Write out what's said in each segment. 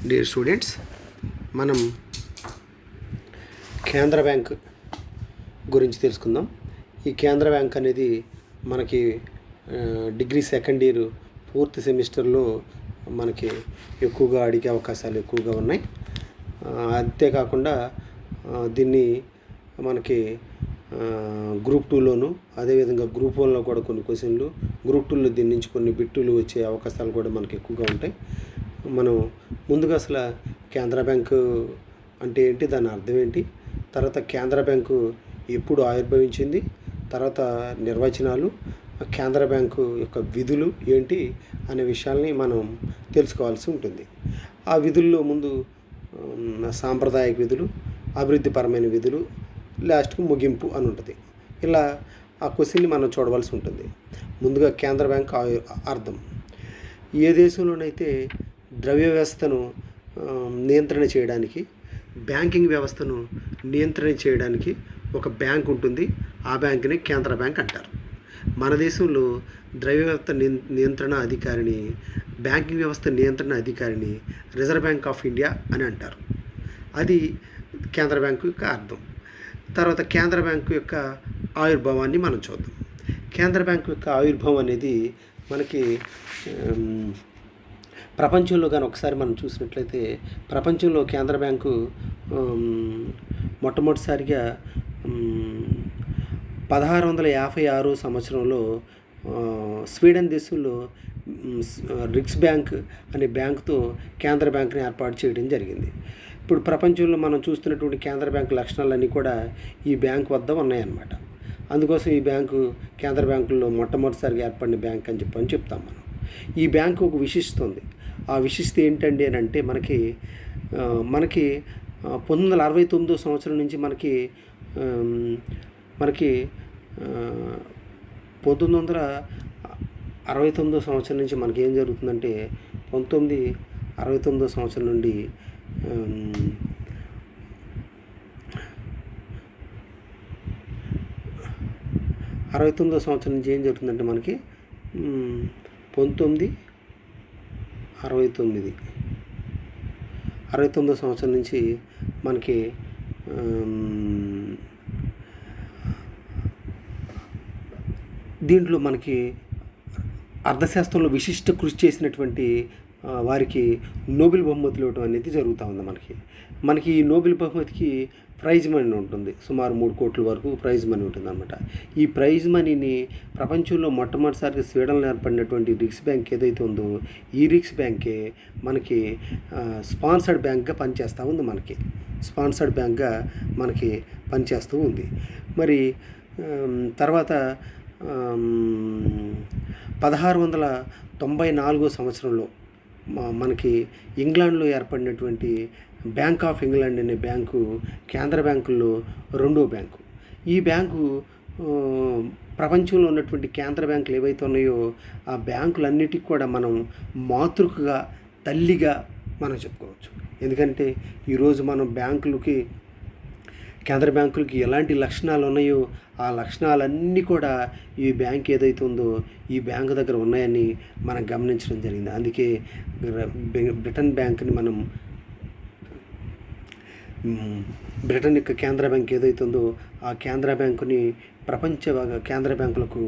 Dear students, మనం కేంద్ర bank గురించి తెలుసుకుందాం. ఈ కేంద్ర బ్యాంక్ అనేది మనకి డిగ్రీ సెకండ్ ఇయర్ ఫోర్త్ సెమిస్టర్లో మనకి ఎక్కువగా అడిగే అవకాశాలు ఎక్కువగా ఉన్నాయి. అంతేకాకుండా దీన్ని మనకి గ్రూప్ 2లోను, అదేవిధంగా గ్రూప్ 1లో కూడా కొన్ని క్వశ్చన్లు, గ్రూప్ 2లో దీని నుంచి కొన్ని బిట్టులు వచ్చే అవకాశాలు కూడా మనకి ఎక్కువగా ఉంటాయి. మనం ముందుగా అసలు కేంద్ర బ్యాంకు అంటే ఏంటి, దాని అర్థం ఏంటి, తర్వాత కేంద్ర బ్యాంకు ఎప్పుడు ఆవిర్భవించింది, తర్వాత నిర్వచనాలు, కేంద్ర బ్యాంకు యొక్క విధులు ఏంటి అనే విషయాల్ని మనం తెలుసుకోవాల్సి ఉంటుంది. ఆ విధుల్లో ముందు సాంప్రదాయక విధులు, అభివృద్ధిపరమైన విధులు, లాస్ట్కు ముగింపు అని ఉంటుంది. ఇలా ఆ క్వశ్చన్ని మనం చూడవలసి ఉంటుంది. ముందుగా కేంద్ర బ్యాంక్ అర్థం. ఏ దేశంలోనైతే ద్రవ్య వ్యవస్థను నియంత్రణ చేయడానికి, బ్యాంకింగ్ వ్యవస్థను నియంత్రణ చేయడానికి ఒక బ్యాంక్ ఉంటుంది. ఆ బ్యాంకుని కేంద్ర బ్యాంక్ అంటారు. మన దేశంలో ద్రవ్య వ్యవస్థ నియంత్రణ అధికారిని, బ్యాంకింగ్ వ్యవస్థ నియంత్రణ అధికారిని రిజర్వ్ బ్యాంక్ ఆఫ్ ఇండియా అని అంటారు. అది కేంద్ర బ్యాంకు యొక్క అర్థం. తర్వాత కేంద్ర బ్యాంకు యొక్క ఆవిర్భావాన్ని మనం చూద్దాం. కేంద్ర బ్యాంకు యొక్క ఆవిర్భావం అనేది మనకి ప్రపంచంలో కానీ ఒకసారి మనం చూసినట్లయితే, ప్రపంచంలో కేంద్ర బ్యాంకు మొట్టమొదటిసారిగా 1656 సంవత్సరంలో స్వీడన్ దేశంలో రిక్స్ బ్యాంక్ అనే బ్యాంకుతో కేంద్ర బ్యాంకుని ఏర్పాటు చేయడం జరిగింది. ఇప్పుడు ప్రపంచంలో మనం చూస్తున్నటువంటి కేంద్ర బ్యాంకు లక్షణాలన్నీ కూడా ఈ బ్యాంకు వద్ద ఉన్నాయన్నమాట. అందుకోసం ఈ బ్యాంకు కేంద్ర బ్యాంకుల్లో మొట్టమొదటిసారిగా ఏర్పడిన బ్యాంక్ అని చెప్తాం మనం. ఈ బ్యాంకు ఒక విశిష్టత ఉంది. ఆ విశిష్టత ఏంటండి అని అంటే, మనకి 1969 సంవత్సరం నుంచి మనకి 1969 సంవత్సరం నుంచి మనకి ఏం జరుగుతుందంటే, 1969 సంవత్సరం నుండి 69 సంవత్సరం నుంచి ఏం జరుగుతుందంటే, మనకి 1969 సంవత్సరం నుంచి మనకి దీంట్లో మనకి అర్థశాస్త్రంలో విశిష్ట కృషి చేసినటువంటి వారికి నోబెల్ బహుమతులు ఇవ్వడం అనేది జరుగుతూ ఉంది. మనకి ఈ నోబెల్ బహుమతికి ప్రైజ్ మనీ ఉంటుంది. సుమారు 3 కోట్ల వరకు ప్రైజ్ మనీ ఉంటుంది అన్నమాట. ఈ ప్రైజ్ మనీని ప్రపంచంలో మొట్టమొదటిసారిగా స్వీడన్లో ఏర్పడినటువంటి రిక్స్ బ్యాంక్ ఏదైతే ఉందో, ఈ రిక్స్ బ్యాంకే మనకి స్పాన్సర్డ్ బ్యాంక్గా పనిచేస్తూ ఉంది. స్పాన్సర్డ్ బ్యాంక్గా మనకి పనిచేస్తూ ఉంది. మరి తర్వాత 1694 సంవత్సరంలో మనకి ఇంగ్లాండ్లో ఏర్పడినటువంటి బ్యాంక్ ఆఫ్ ఇంగ్లాండ్ అనే బ్యాంకు కేంద్ర బ్యాంకుల్లో రెండో బ్యాంకు. ఈ బ్యాంకు ప్రపంచంలో ఉన్నటువంటి కేంద్ర బ్యాంకులు ఏవైతే ఉన్నాయో ఆ బ్యాంకులన్నిటికీ కూడా మనం మాతృకగా, తల్లిగా మనం చెప్పుకోవచ్చు. ఎందుకంటే ఈరోజు మనం కేంద్ర బ్యాంకులకి ఎలాంటి లక్షణాలు ఉన్నాయో ఆ లక్షణాలన్నీ కూడా ఈ బ్యాంక్ ఏదైతే ఉందో ఈ బ్యాంకు దగ్గర ఉన్నాయని మనం గమనించడం జరిగింది. అందుకే బ్రిటన్ బ్యాంకుని బ్రిటన్ యొక్క కేంద్ర బ్యాంక్ ఏదైతే ఉందో ఆ కేంద్ర బ్యాంకుని ప్రపంచ కేంద్ర బ్యాంకులకు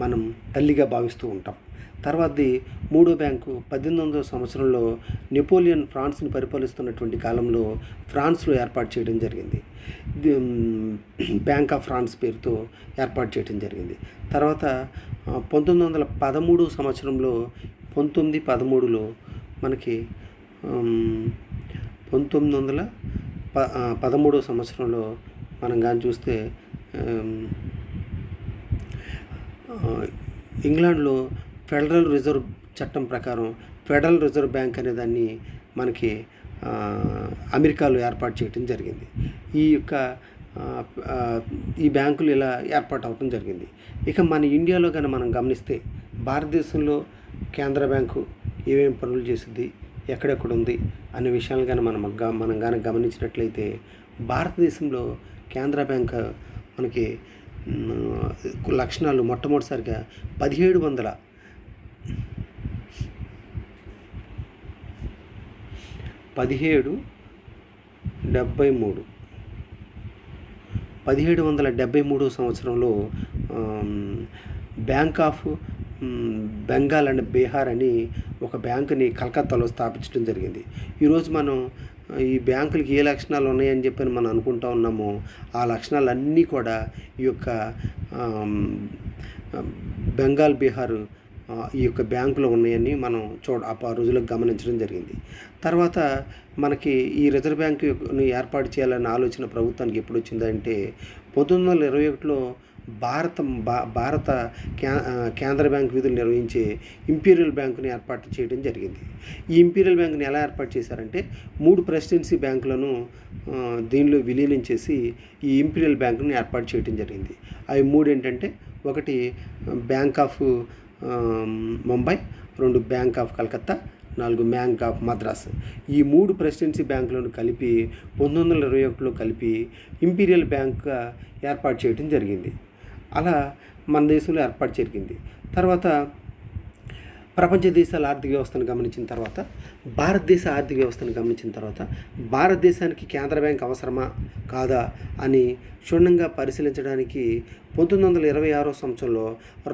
మనం తల్లిగా భావిస్తూ ఉంటాం. తర్వాతది మూడో బ్యాంకు 1800 సంవత్సరంలో నెపోలియన్ ఫ్రాన్స్ని పరిపాలిస్తున్నటువంటి కాలంలో ఫ్రాన్స్లో ఏర్పాటు చేయడం జరిగింది. బ్యాంక్ ఆఫ్ ఫ్రాన్స్ పేరుతో ఏర్పాటు చేయడం జరిగింది. తర్వాత 1913 సంవత్సరంలో 1913లో మనకి 1913 సంవత్సరంలో మనం కానీ చూస్తే ఇంగ్లాండ్లో ఫెడరల్ రిజర్వ్ చట్టం ప్రకారం ఫెడరల్ రిజర్వ్ బ్యాంక్ అనే దాన్ని మనకి అమెరికాలో ఏర్పాటు చేయడం జరిగింది. ఈ బ్యాంకులు ఇలా ఏర్పాటు అవడం జరిగింది. ఇక మన ఇండియాలో కానీ మనం గమనిస్తే, భారతదేశంలో కేంద్ర బ్యాంకు ఏమేమి పనులు చేసింది, ఎక్కడెక్కడ ఉంది అనే విషయాలు కానీ మనం కానీ గమనించినట్లయితే, భారతదేశంలో కేంద్ర బ్యాంక్ మనకి లక్షణాలు మొట్టమొదటిసారిగా 1700 1773 సంవత్సరంలో bank of Bengal and Bihar అని ఒక బ్యాంకుని కలకత్తాలో స్థాపించడం జరిగింది. ఈరోజు మనం ఈ బ్యాంకులకి ఏ లక్షణాలు ఉన్నాయని చెప్పని మనం అనుకుంటా ఉన్నామో ఆ లక్షణాలన్నీ కూడా ఈ యొక్క బెంగాల్ బీహార్ ఈ యొక్క బ్యాంకులో ఉన్నాయని మనం ఆ రోజులకు గమనించడం జరిగింది. తర్వాత మనకి ఈ రిజర్వ్ బ్యాంకుని ఏర్పాటు చేయాలన్న ఆలోచన ప్రభుత్వానికి ఎప్పుడు వచ్చిందంటే 1921లో భారత కేంద్ర బ్యాంక్ విధులు నిర్వహించే ఇంపీరియల్ బ్యాంకుని ఏర్పాటు చేయడం జరిగింది. ఈ ఇంపీరియల్ బ్యాంకుని ఎలా ఏర్పాటు చేశారంటే 3 ప్రెసిడెన్సీ బ్యాంకులను దీనిలో విలీనం చేసి ఈ ఇంపీరియల్ బ్యాంకుని ఏర్పాటు చేయడం జరిగింది. అవి 3 ఏంటంటే, ఒకటి bank of Mumbai, 2 bank of Calcutta, 4 bank of Madras. ఈ 3 ప్రెసిడెన్సీ బ్యాంకులను కలిపి 1921లో కలిపి ఇంపీరియల్ బ్యాంక్గా ఏర్పాటు చేయడం జరిగింది. అలా మన దేశంలో ఏర్పాటు జరిగింది. తర్వాత ప్రపంచ దేశాల ఆర్థిక వ్యవస్థను గమనించిన తర్వాత, భారతదేశ ఆర్థిక వ్యవస్థను గమనించిన తర్వాత భారతదేశానికి కేంద్ర బ్యాంక్ అవసరమా కాదా అని క్షుణ్ణంగా పరిశీలించడానికి 1926 సంవత్సరంలో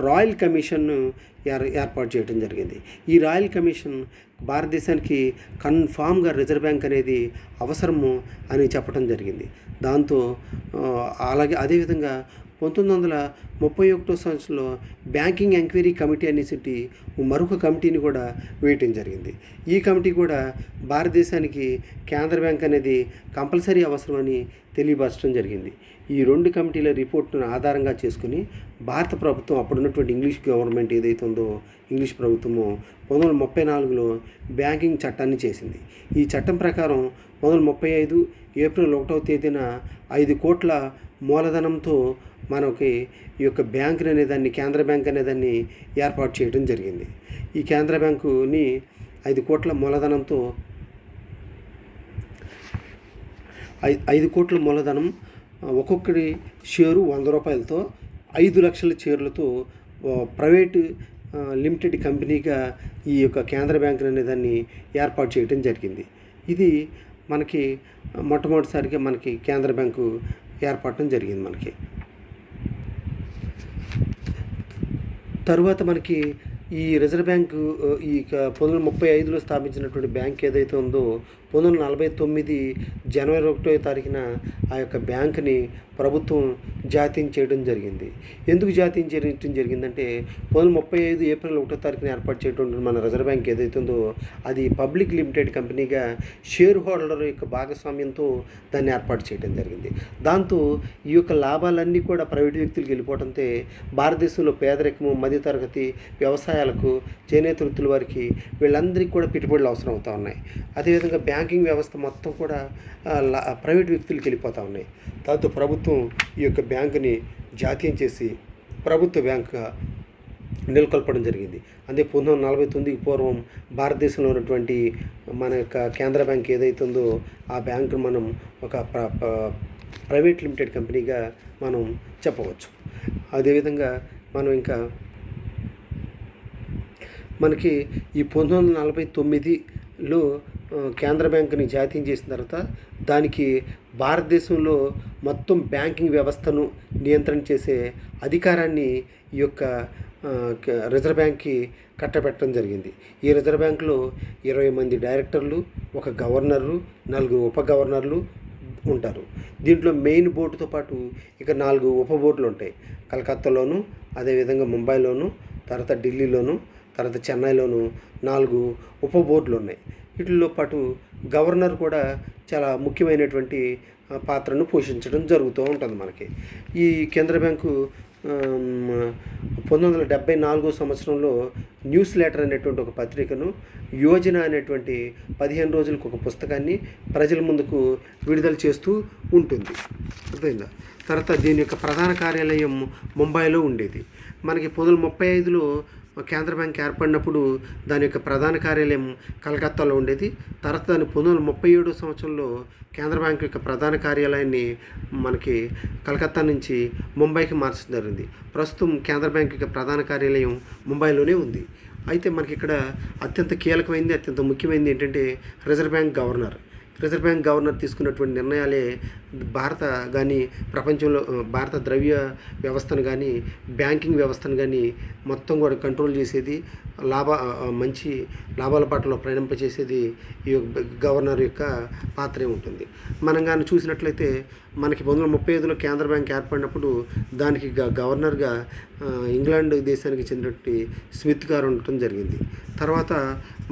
రాయల్ కమిషన్ను ఏర్పాటు చేయడం జరిగింది. ఈ రాయల్ కమిషన్ భారతదేశానికి కన్ఫామ్గా రిజర్వ్ బ్యాంక్ అనేది అవసరము అని చెప్పడం జరిగింది. దాంతో అలాగే అదేవిధంగా 1931 సంవత్సరంలో బ్యాంకింగ్ ఎంక్వైరీ కమిటీ అనేసి మరొక కమిటీని కూడా వేయటం జరిగింది. ఈ కమిటీ కూడా భారతదేశానికి కేంద్ర బ్యాంక్ అనేది కంపల్సరీ అవసరమని తెలియపరచడం జరిగింది. ఈ 2 కమిటీల రిపోర్ట్ను ఆధారంగా చేసుకుని భారత ప్రభుత్వం, అప్పుడున్నటువంటి ఇంగ్లీష్ గవర్నమెంట్ ఏదైతే ఉందో ఇంగ్లీష్ ప్రభుత్వము 1934లో బ్యాంకింగ్ చట్టాన్ని చేసింది. ఈ చట్టం ప్రకారం 1935 ఏప్రిల్ 1వ తేదీన 5 కోట్ల మూలధనంతో మనకి ఈ యొక్క బ్యాంక్ అనేదాన్ని, కేంద్ర బ్యాంక్ అనేదాన్ని ఏర్పాటు చేయడం జరిగింది. ఈ కేంద్ర బ్యాంకుని 5 కోట్ల మూలధనంతో 5 కోట్ల మూలధనం, ఒక్కొక్కటి షేరు 100 రూపాయలతో 5 లక్షల షేర్లతో ప్రైవేటు లిమిటెడ్ కంపెనీగా ఈ యొక్క కేంద్ర బ్యాంక్ అనేదాన్ని ఏర్పాటు చేయడం జరిగింది. ఇది మనకి మొట్టమొదటిసారిగా మనకి కేంద్ర బ్యాంకు ఏర్పడటం జరిగింది. మనకి తరువాత మనకి ఈ రిజర్వ్ బ్యాంకు ఈ 1935లో స్థాపించినటువంటి బ్యాంక్ ఏదైతే ఉందో 1949 జనవరి 1వ తారీఖున ఆ యొక్క బ్యాంకుని ప్రభుత్వం జాతీయం చేయడం జరిగింది. ఎందుకు జాతీయం చేయడం జరిగిందంటే 1935 ఏప్రిల్ 1వ తారీఖున ఏర్పాటు చేయడం మన రిజర్వ్ బ్యాంక్ ఏదైతే ఉందో అది పబ్లిక్ లిమిటెడ్ కంపెనీగా షేర్ హోల్డర్ యొక్క భాగస్వామ్యంతో దాన్ని ఏర్పాటు చేయడం జరిగింది. దాంతో ఈ యొక్క లాభాలన్నీ కూడా ప్రైవేట్ వ్యక్తులకు వెళ్ళిపోవడంతో భారతదేశంలో పేదరికము, మధ్యతరగతి, వ్యవసాయాలకు, చేనేత వృత్తుల వారికి వీళ్ళందరికీ కూడా పెట్టుబడులు అవసరం అవుతూ ఉన్నాయి. అదేవిధంగా బ్యాంకింగ్ వ్యవస్థ మొత్తం కూడా ప్రైవేట్ వ్యక్తులకు వెళ్ళిపోతూ ఉన్నాయి. దాంతో ప్రభుత్వం ఈ యొక్క బ్యాంకుని జాతీయం చేసి ప్రభుత్వ బ్యాంకుగా నెలకొల్పడం జరిగింది. అదే 1949కి పూర్వం భారతదేశంలో ఉన్నటువంటి మన యొక్క కేంద్ర బ్యాంక్ ఏదైతే ఉందో ఆ బ్యాంకు మనం ఒక ప్రైవేట్ లిమిటెడ్ కంపెనీగా మనం చెప్పవచ్చు. అదేవిధంగా మనం ఇంకా మనకి ఈ 1949లో కేంద్ర బ్యాంకుని జాతీయం చేసిన తర్వాత దానికి భారతదేశంలో మొత్తం బ్యాంకింగ్ వ్యవస్థను నియంత్రణ చేసే అధికారాన్ని ఈ యొక్క రిజర్వ్ బ్యాంక్కి కట్టబెట్టడం జరిగింది. ఈ రిజర్వ్ బ్యాంకులో 20 మంది డైరెక్టర్లు, 1 గవర్నరు, 4 ఉప గవర్నర్లు ఉంటారు. దీంట్లో మెయిన్ బోర్డుతో పాటు ఇక 4 ఉప బోర్డులు ఉంటాయి. కలకత్తాలోను, అదేవిధంగా ముంబైలోను, తర్వాత ఢిల్లీలోను, తర్వాత చెన్నైలోను 4 ఉప బోర్డులు ఉన్నాయి. వీటిల్లో పాటు గవర్నర్ కూడా చాలా ముఖ్యమైనటువంటి పాత్రను పోషించడం జరుగుతూ ఉంటుంది మనకి. ఈ కేంద్ర బ్యాంకు 1974 సంవత్సరంలో న్యూస్ లెటర్ అనేటువంటి ఒక పత్రికను, యోజన అనేటువంటి 15 రోజులకు ఒక పుస్తకాన్ని ప్రజల ముందుకు విడుదల చేస్తూ ఉంటుంది. అర్థమైందా? తర్వాత దీని యొక్క ప్రధాన కార్యాలయం ముంబైలో ఉండేది. మనకి 1935లో కేంద్ర బ్యాంక్ ఏర్పడినప్పుడు దాని యొక్క ప్రధాన కార్యాలయం కలకత్తాలో ఉండేది. తర్వాత దాని 1937 సంవత్సరంలో కేంద్ర బ్యాంక్ యొక్క ప్రధాన కార్యాలయాన్ని మనకి కలకత్తా నుంచి ముంబైకి మార్చడం జరిగింది. ప్రస్తుతం కేంద్ర బ్యాంక్ యొక్క ప్రధాన కార్యాలయం ముంబైలోనే ఉంది. అయితే మనకి ఇక్కడ అత్యంత కీలకమైనది, అత్యంత ముఖ్యమైనది ఏంటంటే reserve bank governor. Reserve bank governor తీసుకున్నటువంటి నిర్ణయాలే భారత కానీ ప్రపంచంలో భారత ద్రవ్య వ్యవస్థను కానీ బ్యాంకింగ్ వ్యవస్థను కానీ మొత్తం కూడా కంట్రోల్ చేసేది, మంచి లాభాల బాటలో ప్రయాణింపచేసేది ఈ గవర్నర్ యొక్క పాత్రే ఉంటుంది. మనం కానీ చూసినట్లయితే మనకి 1935లో కేంద్ర బ్యాంక్ ఏర్పడినప్పుడు దానికి గవర్నర్గా ఇంగ్లాండ్ దేశానికి చెందినటువంటి స్మిత్ గారు ఉండటం జరిగింది. తర్వాత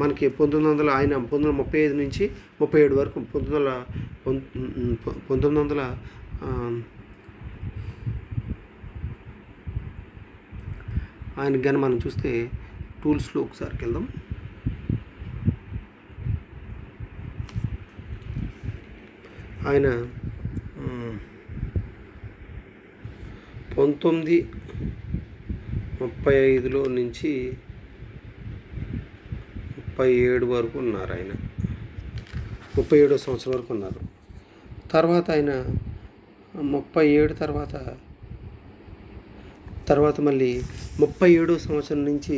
మనకి 1935 నుంచి 37 వరకు 1900 ఆయన కానీ మనం చూస్తే టూల్స్లో ఒకసారికి వెళ్దాం. ఆయన 1935లో నుంచి 37 వరకు ఉన్నారు. ఆయన 37వ సంవత్సరం వరకు ఉన్నారు. తర్వాత ఆయన 37 తర్వాత మళ్ళీ 37వ సంవత్సరం నుంచి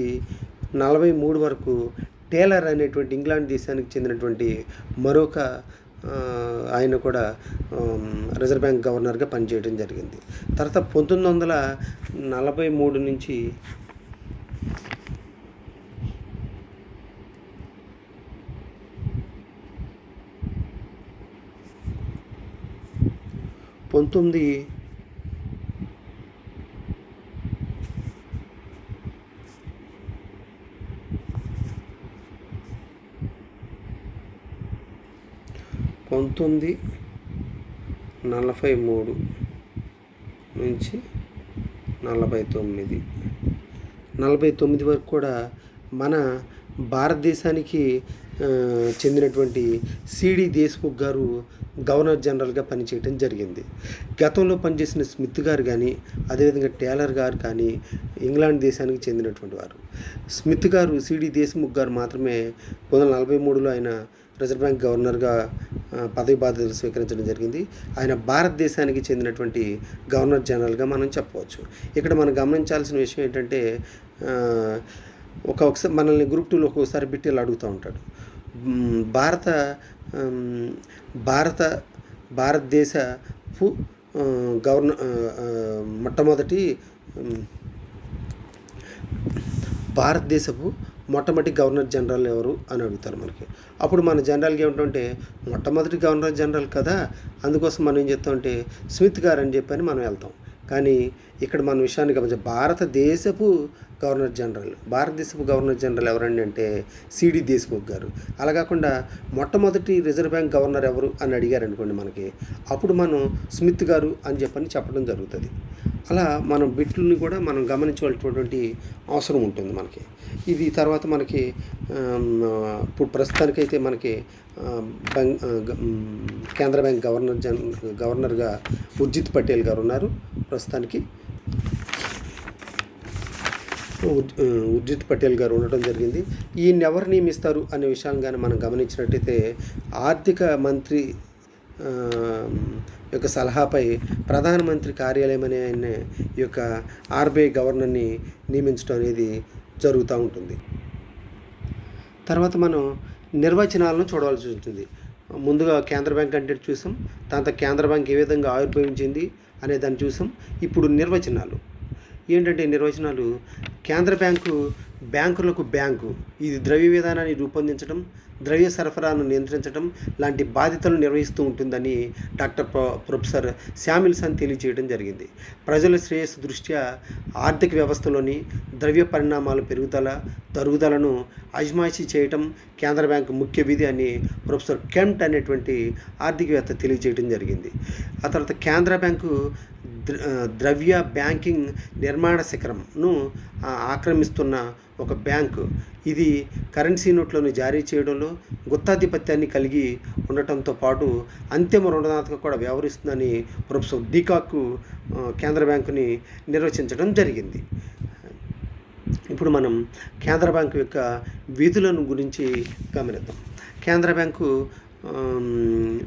43 వరకు టేలర్ అనేటువంటి ఇంగ్లాండ్ దేశానికి చెందినటువంటి మరొక ఆయన కూడా రిజర్వ్ బ్యాంక్ గవర్నర్గా పనిచేయడం జరిగింది. తర్వాత 1943 నుంచి 1943 నుంచి 49 వరకు కూడా మన భారతదేశానికి చెందినటువంటి సిడి దేశ్ముఖ్ గారు గవర్నర్ జనరల్గా పనిచేయడం జరిగింది. గతంలో పనిచేసిన స్మిత్ గారు కానీ అదేవిధంగా టేలర్ గారు కానీ ఇంగ్లాండ్ దేశానికి చెందినటువంటి వారు. స్మిత్ గారు సిడి దేశ్ముఖ్ గారు మాత్రమే 1943లో ఆయన రిజర్వ్ బ్యాంక్ గవర్నర్గా పదవి బాధ్యతలు స్వీకరించడం జరిగింది. ఆయన భారతదేశానికి చెందినటువంటి గవర్నర్ జనరల్గా మనం చెప్పవచ్చు. ఇక్కడ మనం గమనించాల్సిన విషయం ఏంటంటే ఒకసారి మనల్ని గ్రూప్ 2లో ఒక్కోసారి బిట్టీలు అడుగుతూ ఉంటాడు. భారతదేశపు మొట్టమొదటి గవర్నర్ జనరల్ ఎవరు అని అడుగుతారు మనకి. అప్పుడు మన జనరల్గా ఏమిటంటే మొట్టమొదటి గవర్నర్ జనరల్ కదా, అందుకోసం మనం ఏం చెప్తామంటే స్మిత్ గారు అని చెప్పని మనం వెళ్తాం. కానీ ఇక్కడ మన విషయాన్ని గమనించాలి. భారతదేశపు గవర్నర్ జనరల్ ఎవరండి అంటే సిడి దేశ్ముఖ్ గారు. అలా కాకుండా మొట్టమొదటి రిజర్వ్ బ్యాంక్ గవర్నర్ ఎవరు అని అడిగారు అనుకోండి మనకి, అప్పుడు మనం స్మిత్ గారు అని చెప్పడం జరుగుతుంది. అలా మనం బిట్లని కూడా మనం గమనించవలసినటువంటి అవసరం ఉంటుంది మనకి. ఇది తర్వాత మనకి ఇప్పుడు ప్రస్తుతానికైతే మనకి కేంద్ర బ్యాంక్ గవర్నర్గా ఉర్జిత్ పటేల్ గారు ఉన్నారు. ప్రస్తుతానికి ఉర్జిత్ పటేల్ గారు ఉండటం జరిగింది. ఈయన ఎవరు నియమిస్తారు అనే విషయాన్ని కానీ మనం గమనించినట్టయితే ఆర్థిక మంత్రి యొక్క సలహాపై ప్రధానమంత్రి కార్యాలయం అనే ఆయన ఈ యొక్క ఆర్బీఐ గవర్నర్ని నియమించడం అనేది జరుగుతూ ఉంటుంది. తర్వాత మనం నిర్వచనాలను చూడవలసి ఉంటుంది. ముందుగా కేంద్ర బ్యాంక్ అంటే చూసాం, దాంతో కేంద్ర బ్యాంక్ ఏ విధంగా ఆవిర్భవించింది అనే దాన్ని చూసాం. ఇప్పుడు నిర్వచనాలు ఏంటంటే కేంద్ర బ్యాంకులకు బ్యాంకు ఇది ద్రవ్య విధానాన్ని రూపొందించడం, ద్రవ్య సరఫరాను నియంత్రించడం లాంటి బాధ్యతలను నిర్వహిస్తూ ఉంటుందని ప్రొఫెసర్ శామిల్సన్ తెలియజేయడం జరిగింది. ప్రజల శ్రేయస్సు దృష్ట్యా ఆర్థిక వ్యవస్థలోని ద్రవ్య పరిణామాల తరుగుదలను అజమాయిషీ చేయటం కేంద్ర బ్యాంకు ముఖ్య విధి అని ప్రొఫెసర్ కెంట్ అనేటువంటి ఆర్థికవేత్త తెలియజేయడం జరిగింది. ఆ తర్వాత కేంద్ర బ్యాంకు ద్రవ్య బ్యాంకింగ్ నిర్మాణ శిఖరంను ఆక్రమిస్తున్న ఒక బ్యాంకు. ఇది కరెన్సీ నోట్లను జారీ చేయడంలో గుత్తాధిపత్యాన్ని కలిగి ఉండటంతో పాటు అంతిమ రుణదాతగా కూడా వ్యవహరిస్తుందని ప్రొఫెసర్ డీకాక్ కేంద్ర బ్యాంకుని నిర్వచించడం జరిగింది. ఇప్పుడు మనం కేంద్ర బ్యాంకు యొక్క విధులను గురించి గమనిద్దాం. కేంద్ర బ్యాంకు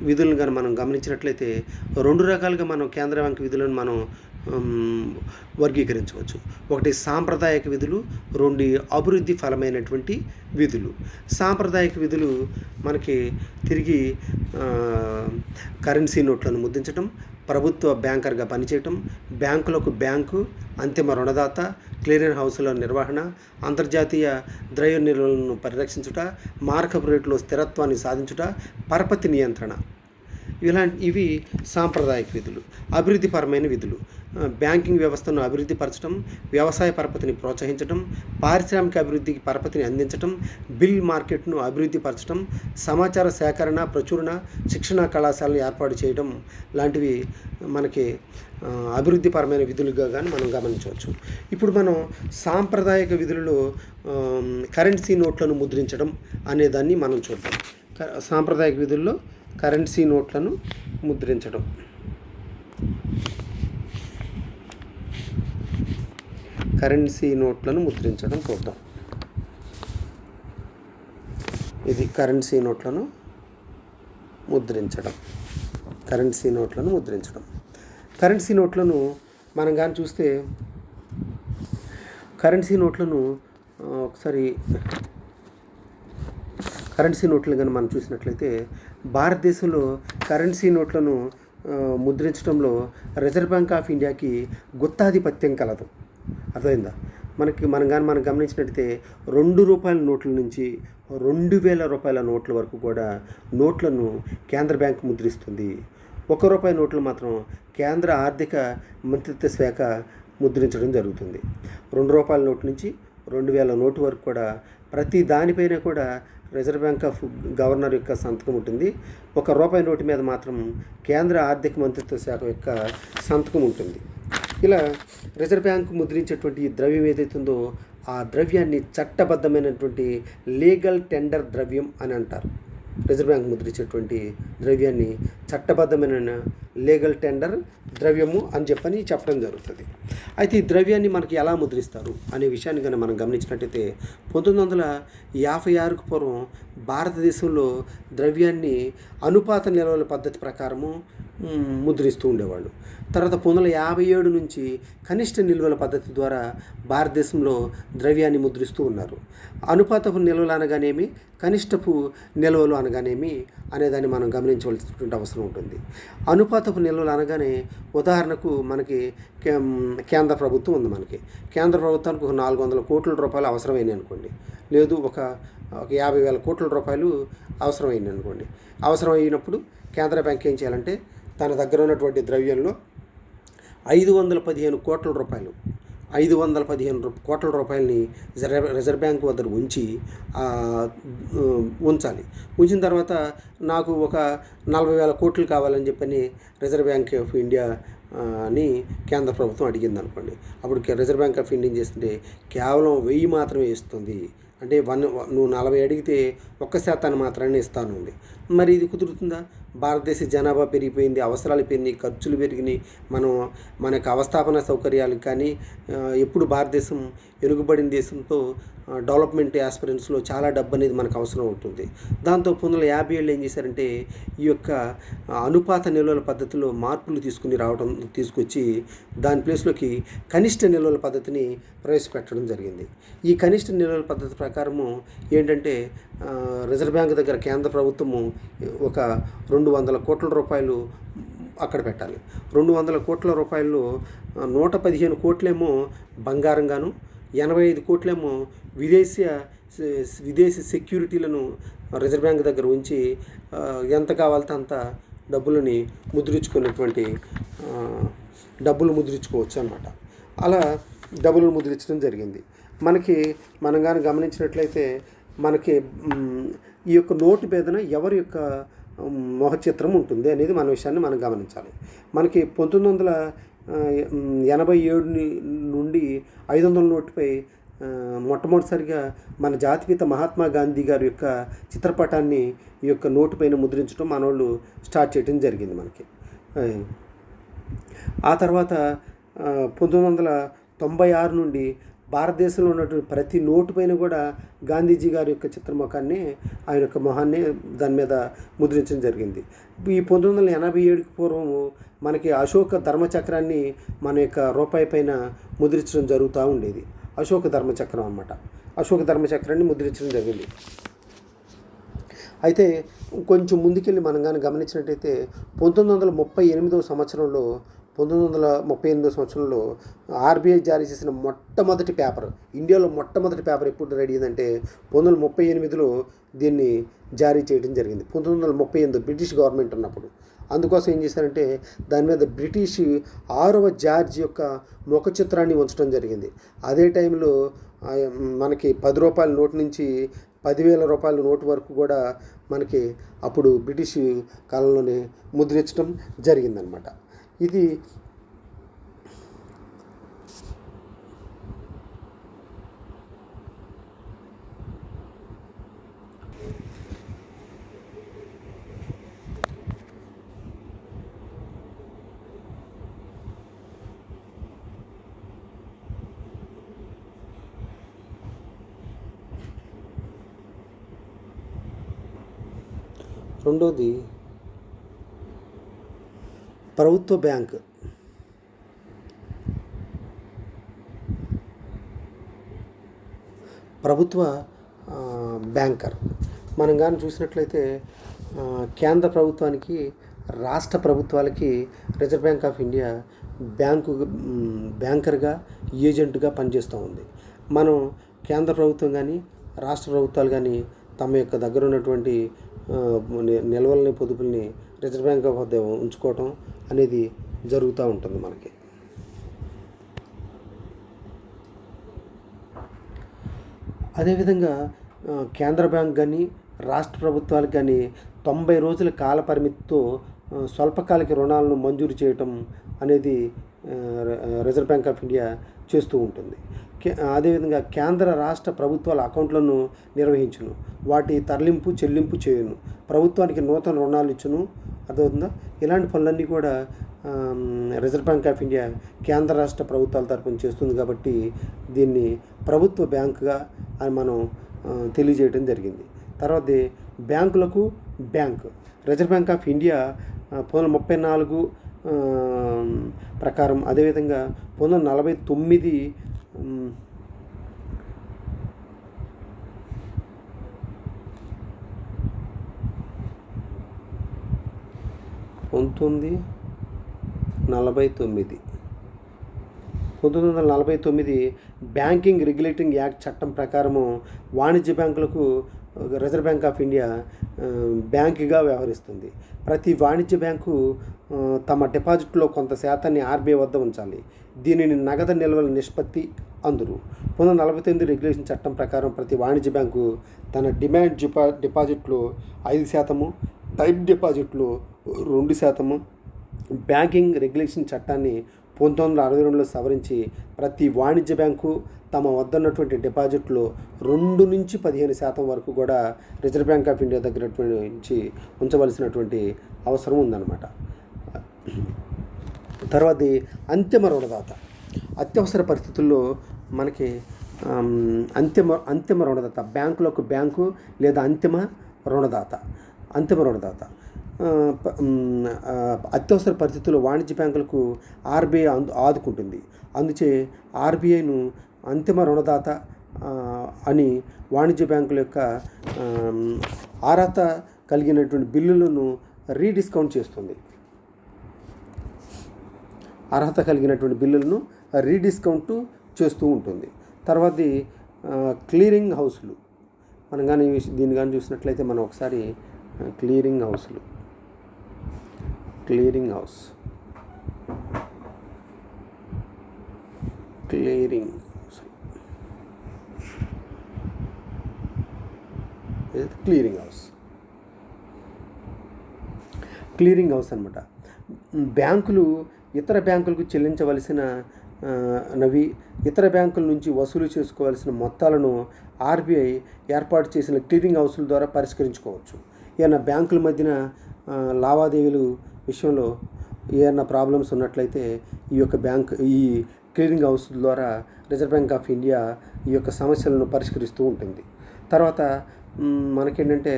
విధులను కానీ మనం గమనించినట్లయితే 2 రకాలుగా మనం కేంద్ర బ్యాంకు విధులను మనం వర్గీకరించవచ్చు. ఒకటి సాంప్రదాయక విధులు, 2 అభివృద్ధి ఫలమైనటువంటి విధులు. సాంప్రదాయక విధులు మనకి తిరిగి కరెన్సీ నోట్లను ముద్రించడం, ప్రభుత్వ బ్యాంకర్గా పనిచేయటం, బ్యాంకులకు బ్యాంకు, అంతిమ రుణదాత, క్లియరింగ్ హౌస్ల నిర్వహణ, అంతర్జాతీయ ద్రవ్య నిల్వలను పరిరక్షించుట, మార్కపు రేట్లో స్థిరత్వాన్ని సాధించుట, పరపతి నియంత్రణ, ఇవి సాంప్రదాయక విధులు. అభివృద్ధిపరమైన విధులు బ్యాంకింగ్ వ్యవస్థను అభివృద్ధి పరచడం, వ్యవసాయ పరపతిని ప్రోత్సహించడం, పారిశ్రామిక అభివృద్ధికి పరపతిని అందించడం, బిల్ మార్కెట్ను అభివృద్ధి పరచడం, సమాచార సేకరణ, ప్రచురణ, శిక్షణ కళాశాలను ఏర్పాటు చేయడం లాంటివి మనకి అభివృద్ధిపరమైన విధులుగా కానీ మనం గమనించవచ్చు. ఇప్పుడు మనం సాంప్రదాయక విధులలో కరెన్సీ నోట్లను ముద్రించడం అనేదాన్ని మనం చూద్దాం. సాంప్రదాయక విధుల్లో కరెన్సీ నోట్లను ముద్రించడం. కరెన్సీ నోట్లను ముద్రించడం చూద్దాం. ఇది కరెన్సీ నోట్లను ముద్రించడం. కరెన్సీ నోట్లను ముద్రించడం. కరెన్సీ నోట్లను మనం కానీ చూస్తే కరెన్సీ నోట్లను ఒకసారి కరెన్సీ నోట్లను కానీ మనం చూసినట్లయితే భారతదేశంలో కరెన్సీ నోట్లను ముద్రించడంలో రిజర్వ్ బ్యాంక్ ఆఫ్ ఇండియాకి గుత్తాధిపత్యం కలదు. అర్థమైందా? మనం గమనించినట్లయితే ₹2 నోట్ల నుంచి 2000 రూపాయల నోట్ల వరకు కూడా నోట్లను కేంద్ర బ్యాంక్ ముద్రిస్తుంది. ₹1 నోట్లు మాత్రం కేంద్ర ఆర్థిక మంత్రిత్వ శాఖ ముద్రించడం జరుగుతుంది. ₹2 నోటు నుంచి 2000 నోటు వరకు కూడా ప్రతి దానిపైన కూడా రిజర్వ్ బ్యాంక్ ఆఫ్ గవర్నర్ యొక్క సంతకం ఉంటుంది. ₹1 నోటు మీద మాత్రం కేంద్ర ఆర్థిక మంత్రిత్వ శాఖ యొక్క సంతకం ఉంటుంది. ఇలా రిజర్వ్ బ్యాంక్ ముద్రించేటువంటి ఈ ద్రవ్యం ఏదైతుందో ఆ ద్రవ్యాన్ని చట్టబద్ధమైనటువంటి లీగల్ టెండర్ ద్రవ్యం అని అంటారు. రిజర్వ్ బ్యాంక్ ముద్రించేటువంటి ద్రవ్యాన్ని చట్టబద్ధమైన లీగల్ టెండర్ ద్రవ్యము అని చెప్పడం జరుగుతుంది. అయితే ఈ ద్రవ్యాన్ని మనకి ఎలా ముద్రిస్తారు అనే విషయాన్ని కనుక మనం గమనించినట్టయితే 1956కు పూర్వం భారతదేశంలో ద్రవ్యాన్ని అనుపాత నిల్వల పద్ధతి ప్రకారము ముద్రిస్తూ ఉండేవాళ్ళు. తర్వాత 1957 నుంచి కనిష్ట నిల్వల పద్ధతి ద్వారా భారతదేశంలో ద్రవ్యాన్ని ముద్రిస్తూ ఉన్నారు. అనుపాతపు నిల్వలు అనగానేమి, కనిష్టపు నిల్వలు అనగానేమి అనేదాన్ని మనం గమనించవలసినటువంటి అవసరం ఉంటుంది. అనుపాతపు నిల్వలు అనగానే ఉదాహరణకు మనకి కేంద్ర ప్రభుత్వం ఉంది. మనకి కేంద్ర ప్రభుత్వానికి ఒక 400 కోట్ల రూపాయలు అవసరమైనవి అనుకోండి, లేదు ఒక 50,000 కోట్ల రూపాయలు అవసరమైంది అనుకోండి. అవసరం అయినప్పుడు కేంద్ర బ్యాంక్ ఏం చేయాలంటే తన దగ్గర ఉన్నటువంటి ద్రవ్యంలో 515 కోట్ల రూపాయలు 515 కోట్ల రూపాయలని రిజర్వ్ బ్యాంక్ వద్ద ఉంచాలి. ఉంచిన తర్వాత నాకు ఒక 40,000 కోట్లు కావాలని చెప్పని రిజర్వ్ బ్యాంక్ ఆఫ్ ఇండియా అని కేంద్ర ప్రభుత్వం అడిగింది అనుకోండి. అప్పుడు రిజర్వ్ బ్యాంక్ ఆఫ్ ఇండియా చేస్తుంటే కేవలం 1000 మాత్రమే ఇస్తుంది. అంటే నువ్వు 40 అడిగితే 1% మాత్రమే ఇస్తాను ఉంది. మరి ఇది కుదురుతుందా? భారతదేశ జనాభా పెరిగిపోయింది, అవసరాలు పెరిగినాయి, ఖర్చులు పెరిగినాయి. మనకు అవస్థాపన సౌకర్యాలకు కానీ ఎప్పుడు భారతదేశం వెనుకబడిన దేశంతో డెవలప్మెంట్ యాస్పిరెన్స్లో చాలా డబ్బు అనేది మనకు అవసరం ఉంటుంది. దాంతో 1957 ఏం చేశారంటే ఈ యొక్క అనుపాత నిల్వల పద్ధతిలో మార్పులు తీసుకొచ్చి దాని ప్లేస్లోకి కనిష్ట నిల్వల పద్ధతిని ప్రవేశపెట్టడం జరిగింది. ఈ కనిష్ట నిల్వల పద్ధతి ప్రకారము ఏంటంటే రిజర్వ్ బ్యాంక్ దగ్గర కేంద్ర ప్రభుత్వము ఒక 200 కోట్ల రూపాయలు అక్కడ పెట్టాలి. 200 కోట్ల రూపాయల్లో 115 కోట్లేమో బంగారంగాను, 85 కోట్లేమో విదేశీ సెక్యూరిటీలను రిజర్వ్ బ్యాంక్ దగ్గర ఉంచి ఎంత కావాలంటే అంత డబ్బులు ముద్రించుకోవచ్చు అన్నమాట. అలా డబ్బులు ముద్రించడం జరిగింది. మనం కానీ గమనించినట్లయితే మనకి ఈ యొక్క నోటు మీదన ఎవరి యొక్క మొహచిత్రం ఉంటుంది అనేది మన విషయాన్ని మనం గమనించాలి. మనకి 1987 నుండి 500 నోటుపై మొట్టమొదటిసారిగా మన జాతిపిత మహాత్మా గాంధీ గారి యొక్క చిత్రపటాన్ని ఈ యొక్క నోటు పైన ముద్రించడం మనోళ్ళు స్టార్ట్ చేయడం జరిగింది మనకి. ఆ తర్వాత 1996 నుండి భారతదేశంలో ఉన్నటువంటి ప్రతి నోటు పైన కూడా గాంధీజీ గారి యొక్క చిత్రముఖాన్ని, ఆయన యొక్క మొహాన్ని దాని మీద ముద్రించడం జరిగింది. ఈ 1987కి పూర్వము మనకి అశోక ధర్మచక్రాన్ని మన యొక్క రూపాయి పైన ముద్రించడం జరుగుతూ ఉండేది. అశోక ధర్మచక్రం అన్నమాట. అశోక ధర్మచక్రాన్ని ముద్రించడం జరిగింది. అయితే కొంచెం ముందుకెళ్ళి మనం కానీ గమనించినట్టయితే 1938 సంవత్సరంలో ఆర్బీఐ జారీ చేసిన మొట్టమొదటి పేపర్, ఇండియాలో మొట్టమొదటి పేపర్ ఎప్పుడు రెడీ అయిందంటే 1938లో దీన్ని జారీ చేయడం జరిగింది. 1938 బ్రిటిష్ గవర్నమెంట్ ఉన్నప్పుడు. అందుకోసం ఏం చేశారంటే దాని మీద బ్రిటిష్ 6వ జార్జ్ యొక్క ముఖ చిత్రాన్ని ఉంచడం జరిగింది. అదే టైంలో మనకి 10 రూపాయల నోటు నుంచి 10,000 రూపాయల నోటు వరకు కూడా మనకి అప్పుడు బ్రిటిష్ కాలంలోనే ముద్రించడం జరిగిందనమాట. ఇది రెండోది ప్రభుత్వ బ్యాంక్. ప్రభుత్వ బ్యాంకర్ మనం కానీ చూసినట్లయితే కేంద్ర ప్రభుత్వానికి, రాష్ట్ర ప్రభుత్వాలకి రిజర్వ్ బ్యాంక్ ఆఫ్ ఇండియా బ్యాంకర్గా, ఏజెంట్గా పనిచేస్తూ ఉంది. మనం కేంద్ర ప్రభుత్వం కానీ, రాష్ట్ర ప్రభుత్వాలు కానీ తమ యొక్క దగ్గర ఉన్నటువంటి నిల్వల్ని, పొదుపుల్ని రిజర్వ్ బ్యాంక్ ఆఫ్ ఇండియా ఉంచుకోవటం అనేది జరుగుతూ ఉంటుంది మనకి. అదేవిధంగా కేంద్ర బ్యాంక్ కానీ, రాష్ట్ర ప్రభుత్వాలకు కానీ 90 రోజుల కాల పరిమితితో స్వల్పకాలిక రుణాలను మంజూరు చేయటం అనేది రిజర్వ్ బ్యాంక్ ఆఫ్ ఇండియా చేస్తూ ఉంటుంది. అదేవిధంగా కేంద్ర రాష్ట్ర ప్రభుత్వాల అకౌంట్లను నిర్వహించును, వాటి తరలింపు, చెల్లింపు చేయును, ప్రభుత్వానికి నూతన రుణాలు ఇచ్చును. అర్థమవుతుందా? ఇలాంటి పనులన్నీ కూడా రిజర్వ్ బ్యాంక్ ఆఫ్ ఇండియా కేంద్ర రాష్ట్ర ప్రభుత్వాల తరపున చేస్తుంది. కాబట్టి దీన్ని ప్రభుత్వ బ్యాంకుగా మనం తెలియజేయడం జరిగింది. తర్వాత బ్యాంకులకు bank reserve bank of India 1934 ప్రకారం, అదేవిధంగా 1949 1949 బ్యాంకింగ్ రెగ్యులేటింగ్ యాక్ట్ చట్టం ప్రకారము వాణిజ్య బ్యాంకులకు రిజర్వ్ బ్యాంక్ ఆఫ్ ఇండియా బ్యాంకుగా వ్యవహరిస్తుంది. ప్రతి వాణిజ్య బ్యాంకు తమ డిపాజిట్లో కొంత శాతాన్ని ఆర్బీఐ వద్ద ఉంచాలి. దీనిని నగదు నిల్వల నిష్పత్తి అందురు. 1949 రెగ్యులేషన్ చట్టం ప్రకారం ప్రతి వాణిజ్య బ్యాంకు తన డిమాండ్ డిపాజిట్లో 5%, టైప్ డిపాజిట్లో 2%, బ్యాంకింగ్ రెగ్యులేషన్ చట్టాన్ని 1962లో సవరించి ప్రతి వాణిజ్య బ్యాంకు తమ వద్ద ఉన్నటువంటి డిపాజిట్లో 2 నుంచి 15% వరకు కూడా రిజర్వ్ బ్యాంక్ ఆఫ్ ఇండియా దగ్గర నుంచి ఉంచవలసినటువంటి అవసరం ఉందన్నమాట. తర్వాత అంతిమ రుణదాత. అత్యవసర పరిస్థితుల్లో మనకి అంతిమ రుణదాత, బ్యాంకులకు బ్యాంకు లేదా అంతిమ రుణదాత. అత్యవసర పరిస్థితుల్లో వాణిజ్య బ్యాంకులకు ఆర్బీఐ ఆదుకుంటుంది. అందుచే ఆర్బీఐను అంతిమ రుణదాత అని వాణిజ్య బ్యాంకుల యొక్క అర్హత కలిగినటువంటి బిల్లులను రీడిస్కౌంట్ చేస్తుంది. అర్హత కలిగినటువంటి బిల్లులను రీడిస్కౌంట్ చేస్తూ ఉంటుంది. తర్వాత క్లియరింగ్ హౌస్లు. మనం కానీ దీన్ని కానీ చూసినట్లయితే మనం ఒకసారి క్లియరింగ్ హౌస్ క్లియరింగ్ హౌస్ అన్నమాట. బ్యాంకులు ఇతర బ్యాంకులకు చెల్లించవలసిన ఇతర బ్యాంకుల నుంచి వసూలు చేసుకోవాల్సిన మొత్తాలను ఆర్బీఐ ఏర్పాటు చేసిన క్లియరింగ్ హౌస్ల ద్వారా పరిష్కరించుకోవచ్చు. ఏమైనా బ్యాంకుల మధ్యన లావాదేవీలు విషయంలో ఏమైనా ప్రాబ్లమ్స్ ఉన్నట్లయితే ఈ క్లియరింగ్ హౌస్ ద్వారా రిజర్వ్ బ్యాంక్ ఆఫ్ ఇండియా ఈ యొక్క సమస్యలను పరిష్కరిస్తూ ఉంటుంది. తర్వాత మనకేంటంటే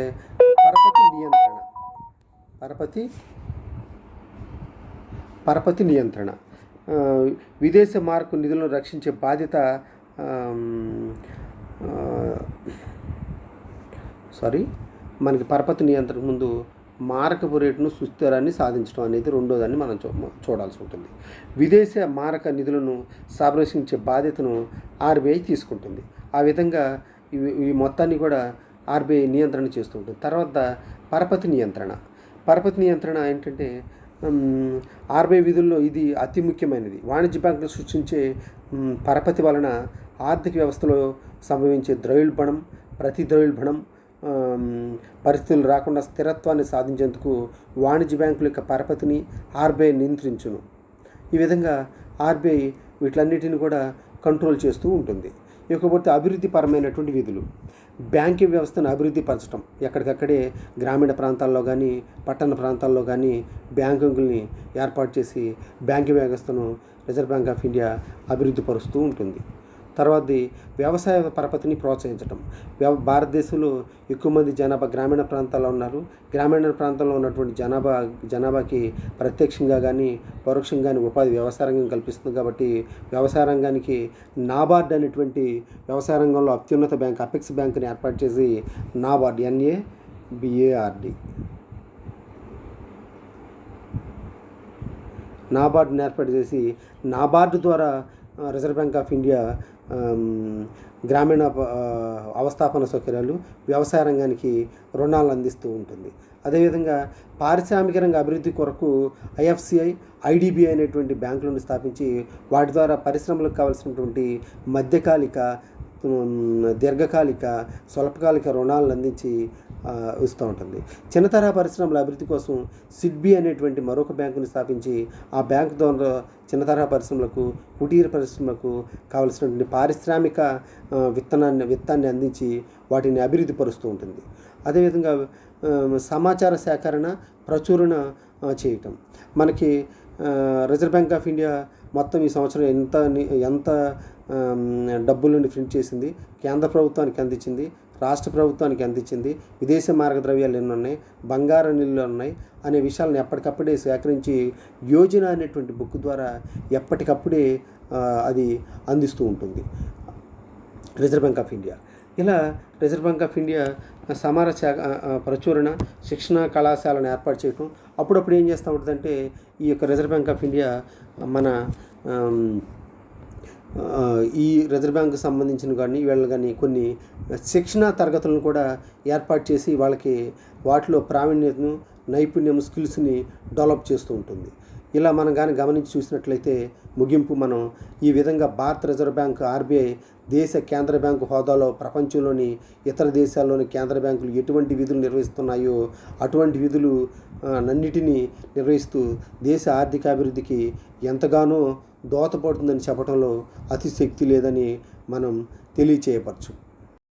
పరపతి నియంత్రణ. పరపతి నియంత్రణ విదేశ మారక నిధులను రక్షించే బాధ్యత మనకి పరపతి నియంత్రణ ముందు మారకపు రేటును సుస్థిరాన్ని సాధించడం అనేది రెండోదాన్ని మనం చూడాల్సి ఉంటుంది. విదేశ మారక నిధులను సంరక్షించే బాధ్యతను ఆర్బీఐ తీసుకుంటుంది. ఆ విధంగా ఈ మొత్తాన్ని కూడా ఆర్బీఐ నియంత్రణ చేస్తూ ఉంటుంది. తర్వాత పరపతి నియంత్రణ ఏంటంటే ఆర్బీఐ విధుల్లో ఇది అతి ముఖ్యమైనది. వాణిజ్య బ్యాంకులు సృష్టించే పరపతి వలన ఆర్థిక వ్యవస్థలో సంభవించే ప్రతి ద్రవ్యోల్బణం పరిస్థితులు రాకుండా స్థిరత్వాన్ని సాధించేందుకు వాణిజ్య బ్యాంకుల యొక్క పరపతిని ఆర్బీఐ నియంత్రించును. ఈ విధంగా ఆర్బీఐ వీటిలన్నిటిని కూడా కంట్రోల్ చేస్తూ ఉంటుంది. ఇకపోతే అభివృద్ధి పరమైనటువంటి విధులు. బ్యాంకింగ్ వ్యవస్థను అభివృద్ధి పరచడం, ఎక్కడికక్కడే గ్రామీణ ప్రాంతాల్లో కానీ పట్టణ ప్రాంతాల్లో కానీ బ్యాంకుల్ని ఏర్పాటు చేసి బ్యాంకింగ్ వ్యవస్థను రిజర్వ్ బ్యాంక్ ఆఫ్ ఇండియా అభివృద్ధి పరుస్తూ ఉంటుంది. తర్వాతది వ్యవసాయ పరపతిని ప్రోత్సహించడం. భారతదేశంలో ఎక్కువ మంది జనాభా గ్రామీణ ప్రాంతాల్లో ఉన్నారు. గ్రామీణ ప్రాంతాల్లో ఉన్నటువంటి జనాభాకి ప్రత్యక్షంగా కానీ పరోక్షంగా కానీ ఉపాధి వ్యవసాయ రంగం కల్పిస్తుంది. కాబట్టి వ్యవసాయ రంగానికి నాబార్డ్ అనేటువంటి వ్యవసాయ రంగంలో అత్యున్నత బ్యాంక్ అపెక్స్ బ్యాంకుని ఏర్పాటు చేసి నాబార్డ్ నాబార్డ్ని ఏర్పాటు చేసి నాబార్డ్ ద్వారా రిజర్వ్ బ్యాంక్ ఆఫ్ ఇండియా గ్రామీణ అవస్థాపన సౌకర్యాలు వ్యవసాయ రంగానికి రుణాలను అందిస్తూ ఉంటుంది. అదేవిధంగా పారిశ్రామిక రంగ అభివృద్ధి కొరకు ఐఎఫ్సిఐ, ఐడిబిఐ అనేటువంటి బ్యాంకులను స్థాపించి వాటి ద్వారా పరిశ్రమలకు కావాల్సినటువంటి మధ్యకాలిక, దీర్ఘకాలిక, స్వల్పకాలిక రుణాలను అందించి ఇస్తూ ఉంటుంది. చిన్న తరహా పరిశ్రమల అభివృద్ధి కోసం సిడ్బి అనేటువంటి మరొక బ్యాంకుని స్థాపించి ఆ బ్యాంకు ద్వారా చిన్న తరహా పరిశ్రమలకు, కుటీర పరిశ్రమలకు కావలసినటువంటి పారిశ్రామిక విత్తాన్ని అందించి వాటిని అభివృద్ధి పరుస్తూ ఉంటుంది. అదేవిధంగా సమాచార సేకరణ, ప్రచురణ చేయటం. మనకి రిజర్వ్ బ్యాంక్ ఆఫ్ ఇండియా మొత్తం ఈ సంవత్సరం ఎంత డబ్బులను ప్రింట్ చేసింది, కేంద్ర ప్రభుత్వానికి అందించింది, రాష్ట్ర ప్రభుత్వానికి అందించింది, విదేశీ మార్గద్రవ్యాలు ఎన్ని ఉన్నాయి, బంగారు నిల్వలు ఉన్నాయి అనే విషయాలను ఎప్పటికప్పుడే సేకరించి యోజన అనేటువంటి బుక్ ద్వారా ఎప్పటికప్పుడే అది అందిస్తూ ఉంటుంది రిజర్వ్ బ్యాంక్ ఆఫ్ ఇండియా. ఇలా రిజర్వ్ బ్యాంక్ ఆఫ్ ఇండియా ప్రచురణ, శిక్షణ కళాశాలను ఏర్పాటు చేయటం. అప్పుడప్పుడు ఏం చేస్తూ ఉంటుందంటే ఈ యొక్క రిజర్వ్ బ్యాంక్ ఆఫ్ ఇండియా మన ఈ రిజర్వ్ బ్యాంకు సంబంధించిన వీళ్ళని కానీ కొన్ని శిక్షణా తరగతులను కూడా ఏర్పాటు చేసి వాళ్ళకి వాటిలో ప్రావీణ్యతను, నైపుణ్యం, స్కిల్స్ని డెవలప్ చేస్తూ ఉంటుంది. ఇలా మనం కానీ గమనించి చూసినట్లయితే ముగింపు మనం ఈ విధంగా భారత రిజర్వ్ బ్యాంక్ ఆర్బీఐ దేశ కేంద్ర బ్యాంకు హోదాలో ప్రపంచంలోని ఇతర దేశాల్లోని కేంద్ర బ్యాంకులు ఎటువంటి విధులు నిర్వహిస్తున్నాయో అటువంటి విధులు అన్నిటినీ నిర్వహిస్తూ దేశ ఆర్థికాభివృద్ధికి ఎంతగానో దోహదపడుతుందని చెప్పడంలో అతిశక్తి లేదని మనం తెలియచేయవచ్చు.